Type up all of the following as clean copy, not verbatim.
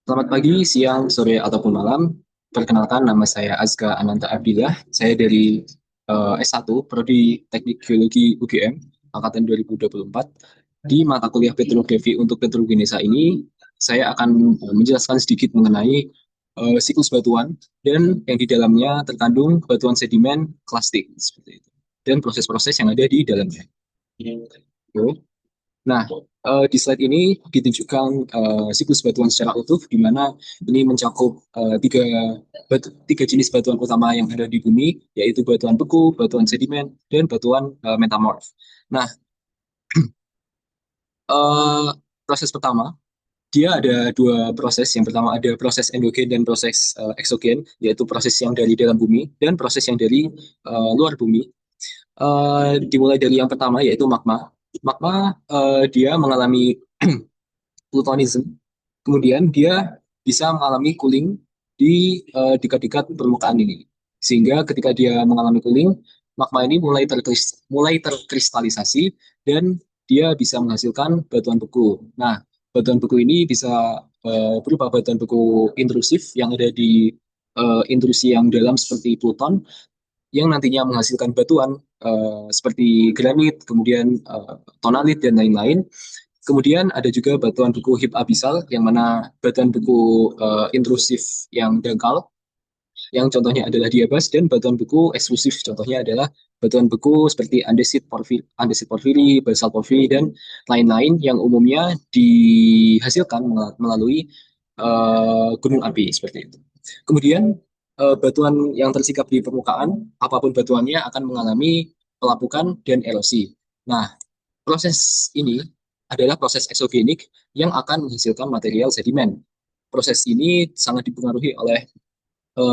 Selamat pagi, siang, sore, ataupun malam. Perkenalkan, nama saya Azka Ananta Abdillah. Saya dari S1, Prodi Teknik Geologi UGM, Angkatan 2024. Di mata kuliah Petrografi untuk Petrogenesa ini, saya akan menjelaskan sedikit mengenai siklus batuan dan yang di dalamnya terkandung batuan sedimen klastik, seperti itu. Dan proses-proses yang ada di dalamnya. Oke. Nah, di slide ini ditunjukkan siklus batuan secara utuh, di mana ini mencakup tiga jenis batuan utama yang ada di bumi, yaitu batuan beku, batuan sedimen, dan batuan metamorf. Nah, eh, proses pertama, dia ada dua proses. Yang pertama ada proses endogen dan proses eksogen, yaitu proses yang dari dalam bumi dan proses yang dari luar bumi. Dimulai dari yang pertama, yaitu magma. Magma, dia mengalami plutonisme. Kemudian dia bisa mengalami cooling di dekat-dekat permukaan ini. Sehingga ketika dia mengalami cooling, magma ini mulai terkristalisasi dan dia bisa menghasilkan batuan beku. Nah, batuan beku ini bisa berupa batuan beku intrusif yang ada di intrusi yang dalam seperti pluton yang nantinya menghasilkan batuan seperti granit, kemudian tonalit dan lain-lain. Kemudian ada juga batuan beku hip abisal, yang mana batuan beku intrusif yang dangkal, yang contohnya adalah diabas, dan batuan beku eksklusif, contohnya adalah batuan beku seperti andesit porfiri, basal porfiri, dan lain-lain yang umumnya dihasilkan melalui gunung api, seperti itu. Kemudian batuan yang tersikap di permukaan, apapun batuannya akan mengalami pelapukan dan erosi. Nah, proses ini adalah proses eksogenik yang akan menghasilkan material sedimen. Proses ini sangat dipengaruhi oleh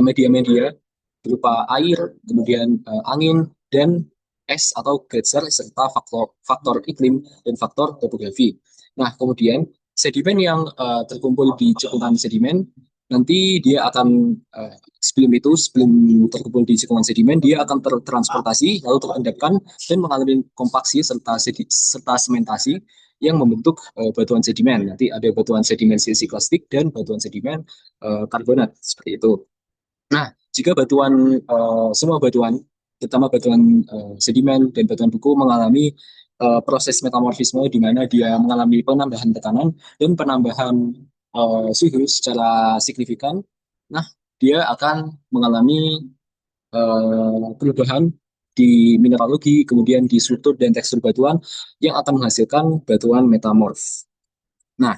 media-media berupa air, kemudian angin, dan es atau geyser, serta faktor, faktor iklim dan faktor topografi. Nah, kemudian sedimen yang terkumpul di cekungan sedimen, nanti dia akan, sebelum terkumpul di cekungan sedimen, dia akan tertransportasi, lalu terendapkan, dan mengalami kompaksi serta sementasi yang membentuk batuan sedimen. Nanti ada batuan sedimen silsiklastik dan batuan sedimen karbonat, seperti itu. Nah, jika semua batuan, terutama batuan sedimen dan batuan beku mengalami proses metamorfisme di mana dia mengalami penambahan tekanan dan penambahan suhu secara signifikan, nah dia akan mengalami perubahan di mineralogi, kemudian di struktur dan tekstur batuan yang akan menghasilkan batuan metamorf. Nah,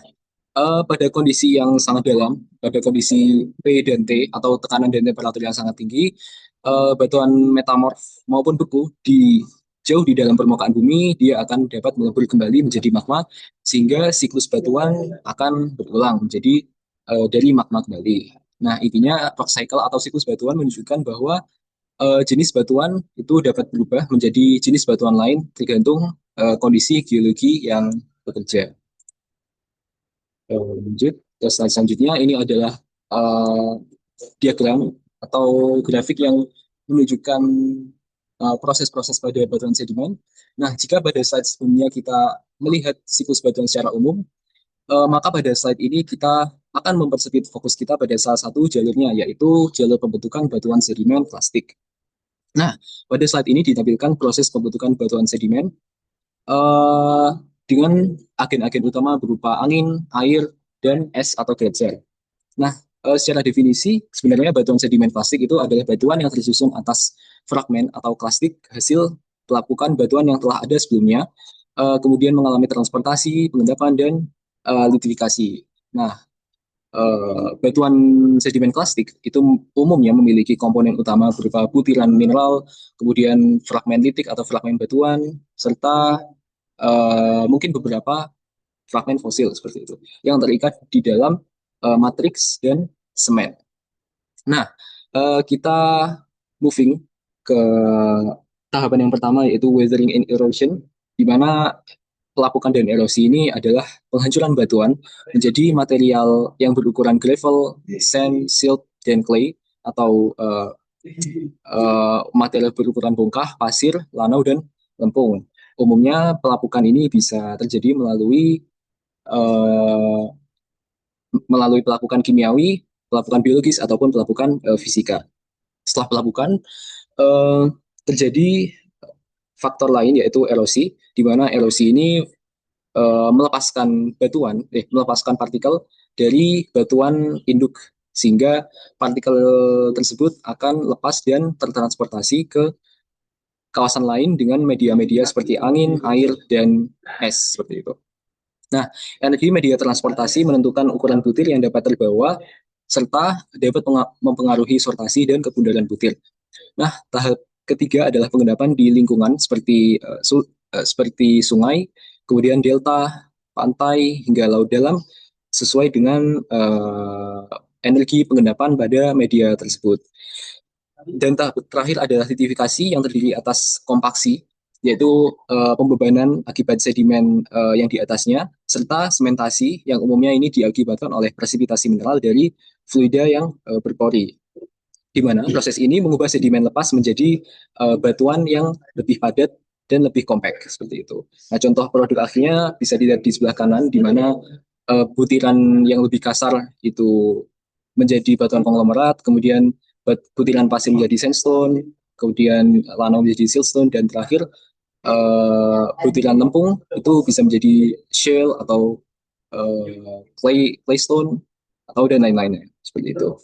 pada kondisi yang sangat dalam, pada kondisi P dan T atau tekanan dan temperatur yang sangat tinggi, batuan metamorf maupun beku jauh di dalam permukaan bumi, dia akan dapat melebur kembali menjadi magma, sehingga siklus batuan akan berulang menjadi dari magma kembali. Nah, intinya rock cycle atau siklus batuan menunjukkan bahwa jenis batuan itu dapat berubah menjadi jenis batuan lain tergantung kondisi geologi yang bekerja. Lanjut ke slide selanjutnya, ini adalah uh, diagram atau grafik yang menunjukkan proses-proses pada batuan sedimen. Nah, jika pada slide sebelumnya kita melihat siklus batuan secara umum, maka pada slide ini kita akan mempersempit fokus kita pada salah satu jalurnya, yaitu jalur pembentukan batuan sedimen plastik. Nah, pada slide ini ditampilkan proses pembentukan batuan sedimen eh, dengan agen-agen utama berupa angin, air, dan es atau gletser. Nah, secara definisi, sebenarnya batuan sedimen plastik itu adalah batuan yang tersusun atas fragmen atau klastik hasil pelapukan batuan yang telah ada sebelumnya, kemudian mengalami transportasi, pengendapan, dan lutifikasi. Nah, batuan sedimen klastik itu umumnya memiliki komponen utama berupa butiran mineral, kemudian fragmen litik atau fragmen batuan, serta mungkin beberapa fragmen fosil seperti itu yang terikat di dalam matriks dan semen. Nah, kita moving ke tahapan yang pertama, yaitu weathering and erosion, di mana pelapukan dan erosi ini adalah penghancuran batuan menjadi material yang berukuran gravel, sand, silt, dan clay, atau material berukuran bongkah, pasir, lanau, dan lempung. Umumnya pelapukan ini bisa terjadi melalui eh, melalui pelapukan kimiawi, pelapukan biologis ataupun pelapukan fisika. Setelah pelapukan eh, terjadi faktor lain yaitu erosi, di mana erosi ini melepaskan partikel dari batuan induk sehingga partikel tersebut akan lepas dan tertransportasi ke kawasan lain dengan media-media seperti angin, air, dan es seperti itu. Nah, energi media transportasi menentukan ukuran butir yang dapat terbawa serta dapat mempengaruhi sortasi dan kebundaran butir. Nah, tahap ketiga adalah pengendapan di lingkungan seperti sungai, kemudian delta, pantai, hingga laut dalam sesuai dengan energi pengendapan pada media tersebut. Dan tahap terakhir adalah litifikasi yang terdiri atas kompaksi, yaitu pembebanan akibat sedimen yang di atasnya, serta sementasi yang umumnya ini diakibatkan oleh presipitasi mineral dari fluida yang berpori, di mana proses ini mengubah sedimen lepas menjadi batuan yang lebih padat dan lebih kompak seperti itu. Nah, contoh produk akhirnya bisa dilihat di sebelah kanan, di mana butiran yang lebih kasar itu menjadi batuan konglomerat, kemudian butiran pasir menjadi sandstone, kemudian lana menjadi siltstone, dan terakhir butiran lempung itu bisa menjadi shale atau claystone atau dan lain-lainnya seperti itu.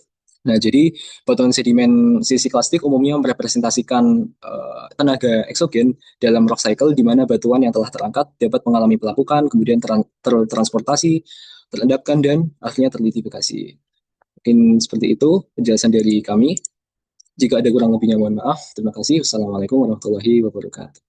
Nah, jadi batuan sedimen sisiklastik umumnya merepresentasikan tenaga eksogen dalam rock cycle, di mana batuan yang telah terangkat dapat mengalami pelapukan, kemudian tertransportasi, terendapkan, dan akhirnya terlitifikasi. Mungkin seperti itu penjelasan dari kami. Jika ada kurang lebihnya mohon maaf. Terima kasih. Wassalamualaikum warahmatullahi wabarakatuh.